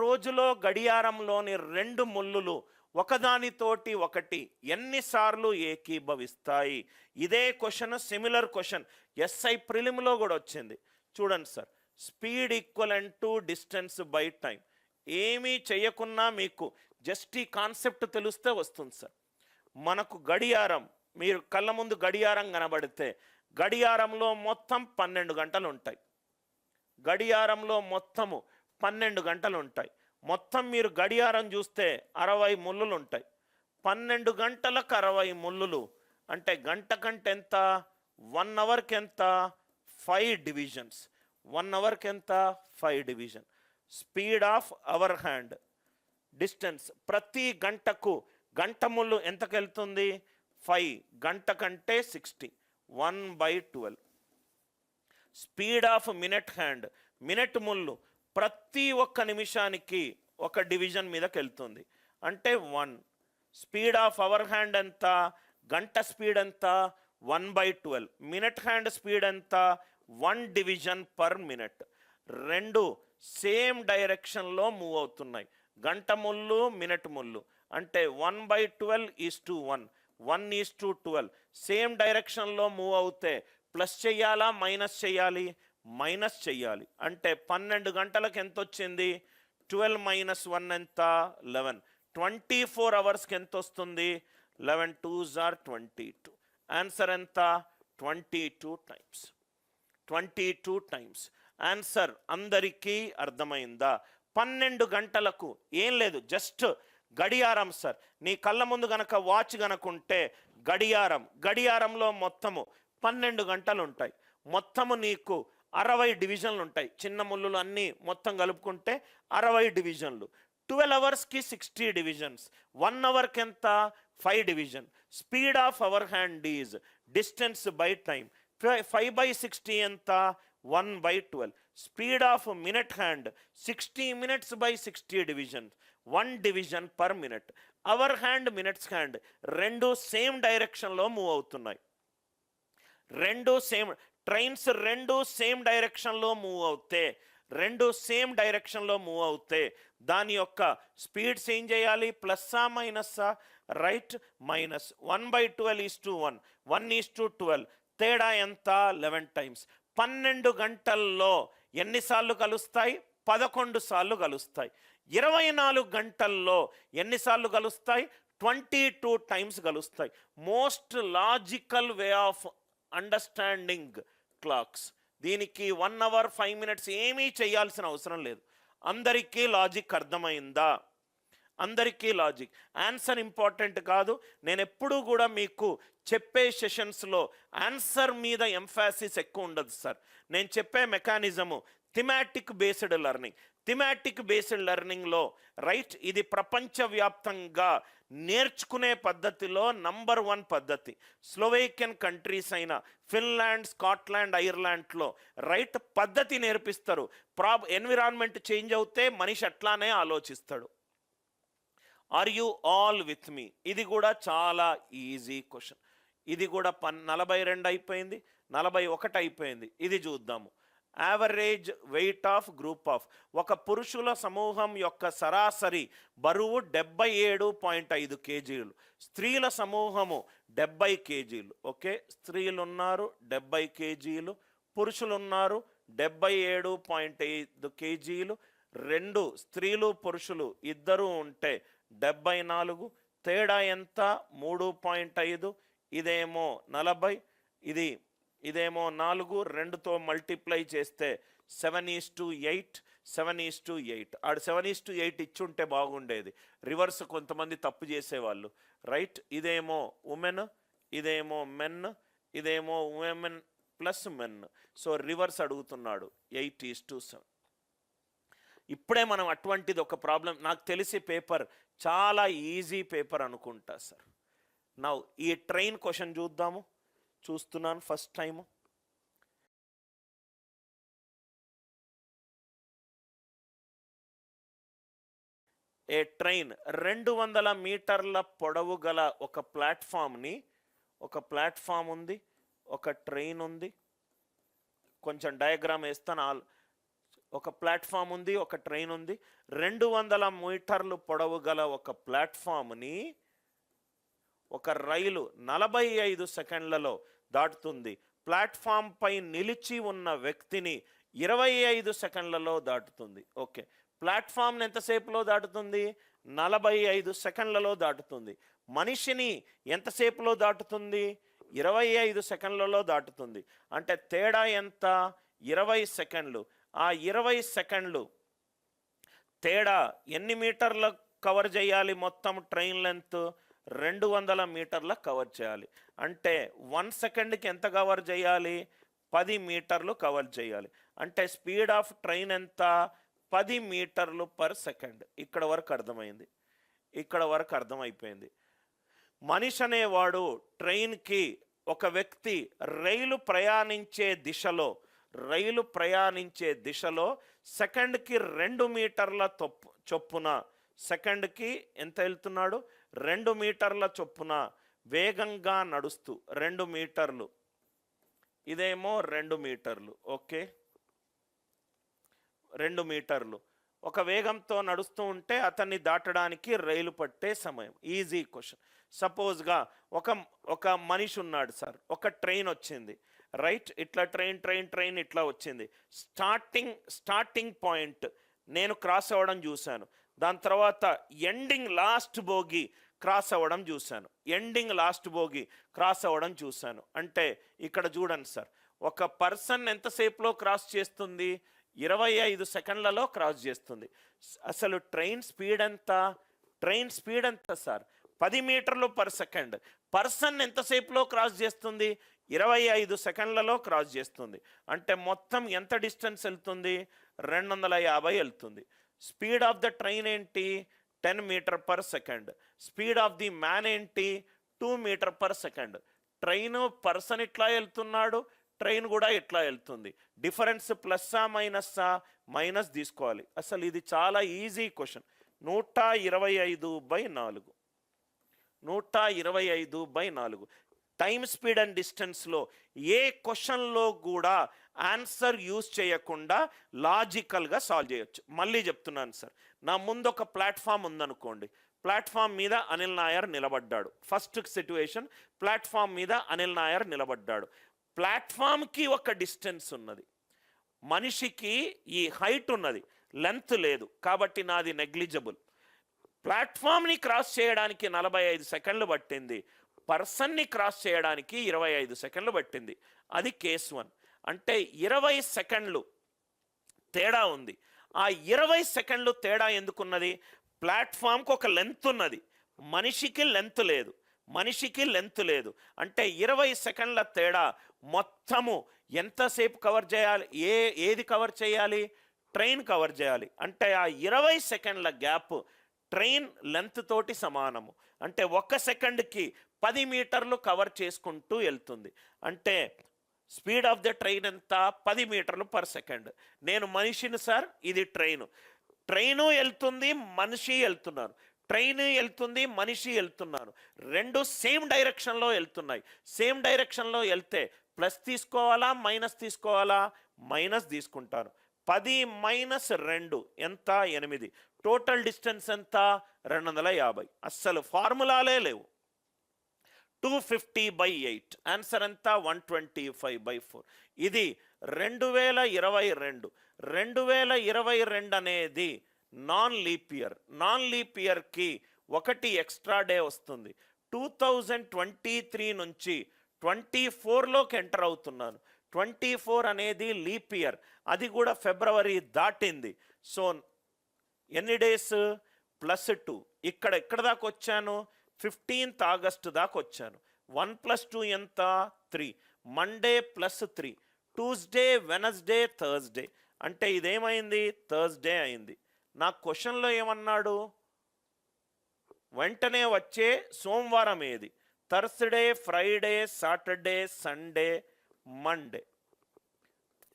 రోజులో గడియారంలోని రెండు ముళ్ళులు ఒకదానితోటి ఒకటి ఎన్నిసార్లు ఏకీభవిస్తాయి? ఇదే క్వశ్చన్, సిమిలర్ క్వశ్చన్ ఎస్ఐ ప్రిలిమ్లో కూడా వచ్చింది. చూడండి sir, speed equivalent to distance by time. ఏమీ చేయకున్నా మీకు జస్ట్ ఈ కాన్సెప్ట్ తెలిస్తే వస్తుంది సార్. మనకు గడియారం, మీరు కళ్ళ ముందు గడియారం కనబడితే గడియారంలో మొత్తం 12 గంటలు ఉంటాయి. గడియారంలో మొత్తము 12 గంటలు ఉంటాయి. మొత్తం మీరు గడియారం చూస్తే 60 ముళ్ళులు ఉంటాయి. 12 గంటలకు 60 ముళ్ళులు అంటే గంట కంటే ఎంత? 1 అవర్కి ఎంత? 5 డివిజన్స్. 1 అవర్కి ఎంత? 5 division. Speed of hour hand, distance ప్రతి గంటకు గంట ముళ్ళు ఎంతకు వెళ్తుంది? 5. గంట కంటే 60, 1/12. Speed of minute hand, minute ముళ్ళు ప్రతి ఒక్క నిమిషానికి ఒక డివిజన్ మీదకి వెళ్తుంది అంటే 1. స్పీడ్ ఆఫ్ అవర్ హ్యాండ్ ఎంత? గంట స్పీడ్ ఎంత? 1/12. మినిట్ హ్యాండ్ స్పీడ్ ఎంత? 1 డివిజన్ పర్ మినిట్. రెండు సేమ్ డైరెక్షన్లో మూవ్ అవుతున్నాయి. గంట ముళ్ళు, మినిట్ ముళ్ళు అంటే 1/12:1, 1:12. సేమ్ డైరెక్షన్లో మూవ్ అవుతే ప్లస్ చెయ్యాలా మైనస్ చెయ్యాలి? మైనస్ చెయ్యాలి. అంటే 12 గంటలకు ఎంత వచ్చింది? 12 - 1 ఎంత? 11. 24 అవర్స్కి ఎంత వస్తుంది? 11 2s are 22. ఆన్సర్ ఎంత? 22 టైమ్స్. 22 టైమ్స్. ఆన్సర్ అందరికీ అర్థమైందా? 12 గంటలకు ఏం లేదు, జస్ట్ గడియారం సార్. నీ కళ్ళ ముందు గనక వాచ్ గనకుంటే గడియారంలో మొత్తము 12 గంటలు ఉంటాయి. మొత్తము నీకు 60 డివిజన్లు ఉంటాయి. చిన్న ముళ్ళులు అన్నీ మొత్తం కలుపుకుంటే 60 డివిజన్లు. 12 అవర్స్కి 60 డివిజన్స్. 1 అవర్కి ఎంత? 5 division. Speed of hour hand is distance by time. 5/60 ఎంత? 1/12. Speed of minute hand 60 minutes by 60 divisions, 1 division per minute. Hour hand, minutes hand రెండు సేమ్ డైరెక్షన్లో మూవ్ అవుతున్నాయి. రెండు సేమ్ ట్రైన్స్, రెండు సేమ్ డైరెక్షన్లో మూవ్ అవుతే దాని యొక్క స్పీడ్స్ ఏం చేయాలి? ప్లస్సా మైనస్సా? Right, minus. 1/12:1, 1:12. తేడా ఎంత? 11 టైమ్స్. 12 గంటల్లో ఎన్నిసార్లు కలుస్తాయి? 11 సార్లు కలుస్తాయి. 24 గంటల్లో ఎన్నిసార్లు కలుస్తాయి? 22 టైమ్స్ కలుస్తాయి. Most logical way of understanding clocks. దీనికి 1 hour 5 minutes ఏమీ చేయాల్సిన అవసరం లేదు. అందరికీ లాజిక్ అర్థమైందా? అందరికీ లాజిక్. ఆన్సర్ ఇంపార్టెంట్ కాదు. నేను ఎప్పుడూ కూడా మీకు చెప్పే సెషన్స్లో ఆన్సర్ మీద ఎంఫాసిస్ ఎక్కువ ఉండదు సార్. నేను చెప్పే mechanism thematic based learning. Thematic based లెర్నింగ్లో రైట్, ఇది ప్రపంచవ్యాప్తంగా నేర్చుకునే పద్ధతిలో నంబర్ 1 పద్ధతి. స్లోవేకియన్ కంట్రీస్ అయిన ఫిన్లాండ్, స్కాట్లాండ్, ఐర్లాండ్లో రైట్ పద్ధతి నేర్పిస్తారు. ఎన్విరాన్మెంట్ చేంజ్ అవుతే మనిషి అట్లానే ఆలోచిస్తాడు. Are you all with me? ఇది కూడా చాలా ఈజీ క్వశ్చన్. ఇది కూడా 42 అయిపోయింది, 41 అయిపోయింది. ఇది చూద్దాము. Average weight of group of. ఒక పురుషుల సమూహం యొక్క సరాసరి బరువు 77.5 kgs. స్త్రీల సమూహము 70 kgs. ఓకే, స్త్రీలు ఉన్నారు 70 kgs, పురుషులు ఉన్నారు 77.5 kgs. రెండు స్త్రీలు పురుషులు ఇద్దరు ఉంటే 74. తేడా ఎంత? 3.5. ఇదేమో 40, ఇదేమో 4. 2తో మల్టిప్లై చేస్తే 7:8. 7:8. ఆడు 7:8 ఇచ్చుంటే బాగుండేది. రివర్స్ కొంతమంది తప్పు చేసేవాళ్ళు. రైట్, ఇదేమో ఉమెన్, ఇదేమో మెన్, ఇదేమో women plus men. So reverse అడుగుతున్నాడు. 8:7. ఇప్పుడే మనం అటువంటిది ఒక ప్రాబ్లం, నాకు తెలిసి పేపర్ చాలా ఈజీ పేపర్ అనుకుంటా సార్. నా ఈ ట్రైన్ క్వశ్చన్ చూద్దాము. చూస్తున్నాను ఫస్ట్ టైము. ఏ ట్రైన్ 200 మీటర్ల పొడవు గల ఒక ప్లాట్ఫామ్ ఉంది, ఒక ట్రైన్ ఉంది. కొంచెం డయాగ్రామ్ వేస్తాను. ఒక ప్లాట్ఫామ్ ఉంది, ఒక ట్రైన్ ఉంది. 200 మీటర్లు పొడవు గల ఒక ప్లాట్ఫామ్ని ఒక రైలు 45 సెకండ్లలో దాటుతుంది. ప్లాట్ఫామ్ పై నిలిచి ఉన్న వ్యక్తిని 25 సెకండ్లలో దాటుతుంది. ఓకే, ప్లాట్ఫామ్ని ఎంతసేపులో దాటుతుంది? 45 సెకండ్లలో దాటుతుంది. మనిషిని ఎంతసేపులో దాటుతుంది? 25 సెకండ్లలో దాటుతుంది. అంటే తేడా ఎంత? 20 సెకండ్లు. ఆ 20 సెకండ్లు తేడా ఎన్ని మీటర్ల కవర్ చేయాలి? మొత్తం ట్రైన్ లెంత్ 200 మీటర్ల కవర్ చేయాలి. అంటే 1 సెకండ్కి ఎంత కవర్ చేయాలి? 10 మీటర్లు కవర్ చేయాలి. అంటే స్పీడ్ ఆఫ్ ట్రైన్ ఎంత? 10 మీటర్లు పర్ సెకండ్. ఇక్కడ వరకు అర్థమైంది, ఇక్కడ వరకు అర్థమైపోయింది. మనిషి అనేవాడు ట్రైన్కి, ఒక వ్యక్తి రైలు ప్రయాణించే దిశలో సెకండ్కి 2 మీటర్ల చొప్పున, సెకండ్కి ఎంత వెళ్తున్నాడు? 2 మీటర్ల చొప్పున వేగంగా నడుస్తూ 2 మీటర్లు, ఇదేమో 2 మీటర్లు. ఓకే, 2 మీటర్లు ఒక వేగంతో నడుస్తూ ఉంటే అతన్ని దాటడానికి రైలు పట్టే సమయం. Easy question. సపోజ్గా ఒక మనిషి ఉన్నాడు సార్, ఒక ట్రైన్ వచ్చింది, రైట్? ఇట్లా ట్రైన్ ఇట్లా వచ్చింది. స్టార్టింగ్ పాయింట్ నేను క్రాస్ అవ్వడం చూశాను. దాని తర్వాత ఎండింగ్ లాస్ట్ బోగి క్రాస్ అవ్వడం చూశాను. అంటే ఇక్కడ చూడండి సార్, ఒక పర్సన్ ఎంతసేపులో క్రాస్ చేస్తుంది? 25 సెకండ్లలో క్రాస్ చేస్తుంది. అసలు ట్రైన్ స్పీడ్ ఎంత సార్? 10 మీటర్లు పర్ సెకండ్. పర్సన్ ఎంతసేపులో క్రాస్ చేస్తుంది? 25 సెకండ్లలో క్రాస్ చేస్తుంది. అంటే మొత్తం ఎంత డిస్టెన్స్ వెళ్తుంది? 250 వెళ్తుంది. స్పీడ్ ఆఫ్ ద ట్రైన్ ఏంటి? 10 meter per second. Speed of the man ఏంటి? 2 meter per second. Train person ఇట్లా వెళ్తున్నాడు, ట్రైన్ కూడా ఇట్లా వెళ్తుంది. డిఫరెన్స్ ప్లస్సా మైనస్సా? మైనస్ తీసుకోవాలి. అసలు ఇది చాలా easy question. 125/4. 125/4. Time speed and డిస్టెన్స్లో ఏ క్వశ్చన్లో కూడా ఆన్సర్ యూజ్ చేయకుండా లాజికల్గా సాల్వ్ చేయొచ్చు. మళ్ళీ చెప్తున్నాను సార్, నా ముందు ఒక ప్లాట్ఫామ్ ఉందనుకోండి. ప్లాట్ఫామ్ మీద అనిల్ నాయర్ నిలబడ్డాడు. ఫస్ట్ సిట్యుయేషన్, ప్లాట్ఫామ్ మీద అనిల్ నాయర్ నిలబడ్డాడు. ప్లాట్ఫామ్కి ఒక డిస్టెన్స్ ఉన్నది, మనిషికి ఈ హైట్ ఉన్నది, లెంత్ లేదు, కాబట్టి నాది నెగ్లిజిబుల్. ప్లాట్ఫామ్ని క్రాస్ చేయడానికి 45 సెకండ్లు పట్టింది, పర్సన్ని క్రాస్ చేయడానికి 25 సెకండ్లు పట్టింది. అది కేస్ 1. అంటే 20 సెకండ్లు తేడా ఉంది. ఆ 20 సెకండ్లు తేడా ఎందుకున్నది? ప్లాట్ఫామ్కి ఒక లెంత్ ఉన్నది, మనిషికి లెంత్ లేదు. అంటే 20 సెకండ్ల తేడా మొత్తము ఎంతసేపు కవర్ చేయాలి? ఏది కవర్ చేయాలి? ట్రైన్ కవర్ చేయాలి. అంటే ఆ 20 సెకండ్ల గ్యాప్ ట్రైన్ లెంత్ తోటి సమానము. అంటే 1 సెకండ్కి 10 మీటర్లు కవర్ చేసుకుంటూ వెళ్తుంది. అంటే స్పీడ్ ఆఫ్ ద ట్రైన్ ఎంత? 10 మీటర్లు పర్ సెకండ్. నేను మనిషిని సార్, ఇది ట్రైను వెళ్తుంది, మనిషి వెళ్తున్నారు. ట్రైన్ వెళ్తుంది, మనిషి వెళ్తున్నారు. రెండు సేమ్ డైరెక్షన్లో వెళ్తున్నాయి. సేమ్ డైరెక్షన్లో వెళ్తే ప్లస్ తీసుకోవాలా, మైనస్ తీసుకోవాలా? మైనస్ తీసుకుంటాను. 10 - 2 ఎంత? 8. టోటల్ డిస్టెన్స్ ఎంత? 250. అస్సలు ఫార్ములాలే లేవు. 250/8. ఆన్సర్ ఎంత? 125/4. ఇది 2022. 2022 అనేది నాన్ లీప్ ఇయర్కి 1 ఎక్స్ట్రా డే వస్తుంది. 2023 నుంచి 24లోకి ఎంటర్ అవుతున్నాను. 24 అనేది లీప్ ఇయర్, అది కూడా ఫిబ్రవరి దాటింది. సో ఎన్ని డేస్? +2. ఎక్కడ దాకా వచ్చాను? 15th ఆగస్టు దాకా వచ్చాను. 1 + 2 ఎంత? 3. మండే +3. Tuesday, Wednesday, Thursday. అంటే ఇదేమైంది? థర్స్డే అయింది. నా క్వశ్చన్లో ఏమన్నాడు? వెంటనే వచ్చే సోమవారం ఏది? Thursday, Friday, Saturday, Sunday, Monday.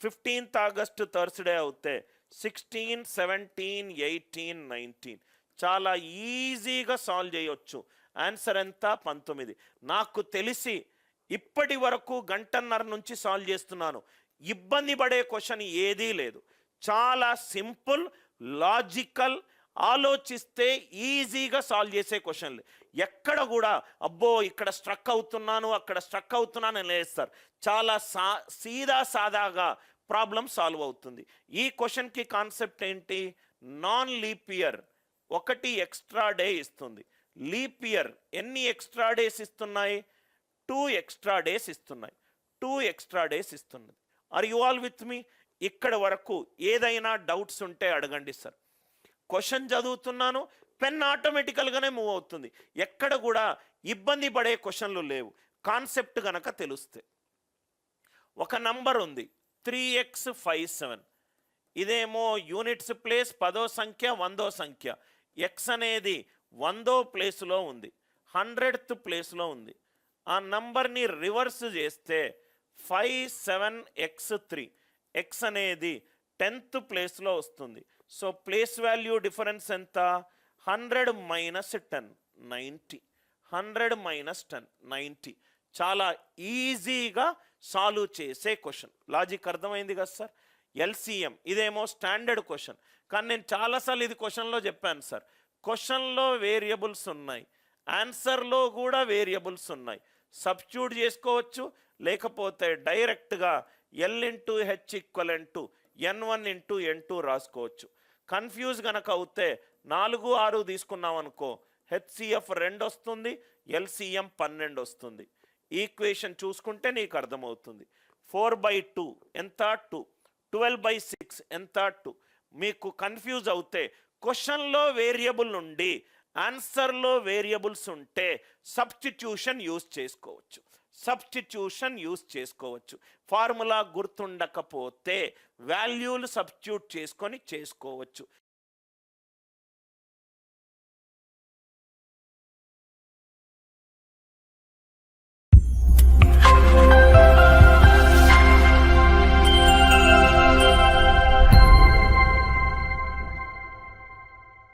15th August Thursday అవుతే 16, 17, 18, 19 చాలా ఈజీగా సాల్వ్ చేయొచ్చు. ఆన్సర్ ఎంత? 19. నాకు తెలిసి ఇప్పటి వరకు 1.5 గంట నుంచి సాల్వ్ చేస్తున్నాను. ఇబ్బంది పడే క్వశ్చన్ ఏదీ లేదు. చాలా సింపుల్, లాజికల్, ఆలోచిస్తే ఈజీగా సాల్వ్ చేసే క్వశ్చన్లు. ఎక్కడ కూడా అబ్బో ఇక్కడ స్ట్రక్ అవుతున్నాను, అక్కడ స్ట్రక్ అవుతున్నాను అని లేదు సార్. చాలా సీదా సాదాగా ప్రాబ్లం సాల్వ్ అవుతుంది. ఈ క్వశ్చన్కి కాన్సెప్ట్ ఏంటి? నాన్ లీప్ ఇయర్ ఒకటి ఎక్స్ట్రా డే ఇస్తుంది. లీప్ ఇయర్ ఎన్ని ఎక్స్ట్రా డేస్ ఇస్తున్నాయి? 2 ఎక్స్ట్రా డేస్ ఇస్తున్నాయి. 2 ఎక్స్ట్రా డేస్ ఇస్తున్నది. ఆర్ యు ఆల్ విత్ మీ? ఇక్కడ వరకు ఏదైనా డౌట్స్ ఉంటే అడగండి సార్. క్వశ్చన్ చదువుతున్నాను, పెన్ ఆటోమేటికల్గానే మూవ్ అవుతుంది. ఎక్కడ కూడా ఇబ్బంది పడే క్వశ్చన్లు లేవు, కాన్సెప్ట్ గనక తెలిస్తే. ఒక నంబర్ ఉంది 3x57. ఇదేమో యూనిట్స్ ప్లేస్ 10వ సంఖ్య 100వ సంఖ్య. ఎక్స్ అనేది 100వ ప్లేస్లో ఉంది, 100th ప్లేస్లో ఉంది. ఆ నంబర్ని రివర్స్ చేస్తే 57x3. ఎక్స్ అనేది 10th ప్లేస్లో వస్తుంది. సో ప్లేస్ వాల్యూ డిఫరెన్స్ ఎంత? 100 మైనస్ 10 90. 100 మైనస్ 10 90. చాలా ఈజీగా సాల్వ్ చేసే క్వశ్చన్. లాజిక్ అర్థమైంది కదా సార్? ఎల్సిఎం ఇదేమో స్టాండర్డ్ క్వశ్చన్, కానీ నేను చాలాసార్లు ఇది క్వశ్చన్లో చెప్పాను సార్. క్వశ్చన్లో వేరియబుల్స్ ఉన్నాయి, ఆన్సర్లో కూడా వేరియబుల్స్ ఉన్నాయి. సబ్స్టిట్యూట్ చేసుకోవచ్చు, లేకపోతే డైరెక్ట్గా L into H equivalent to N1 into N2 రాసుకోవచ్చు. కన్ఫ్యూజ్ గనక అవుతే 4, 6 తీసుకున్నాం అనుకో, హెచ్సిఎఫ్ 2 వస్తుంది, ఎల్సిఎం 12 వస్తుంది. ఈక్వేషన్ చూసుకుంటే నీకు అర్థమవుతుంది. 4/2 ఎంత? 2. 12/6 ఎంత? 2. మీకు కన్ఫ్యూజ్ అవుతే క్వశ్చన్లో వేరియబుల్ నుండి ఆన్సర్లో వేరియబుల్స్ ఉంటే సబ్స్టిట్యూషన్ యూజ్ చేసుకోవచ్చు. ఫార్ములా గుర్తుండకపోతే వాల్యూలు సబ్స్టిట్యూట్ చేసుకోవచ్చు.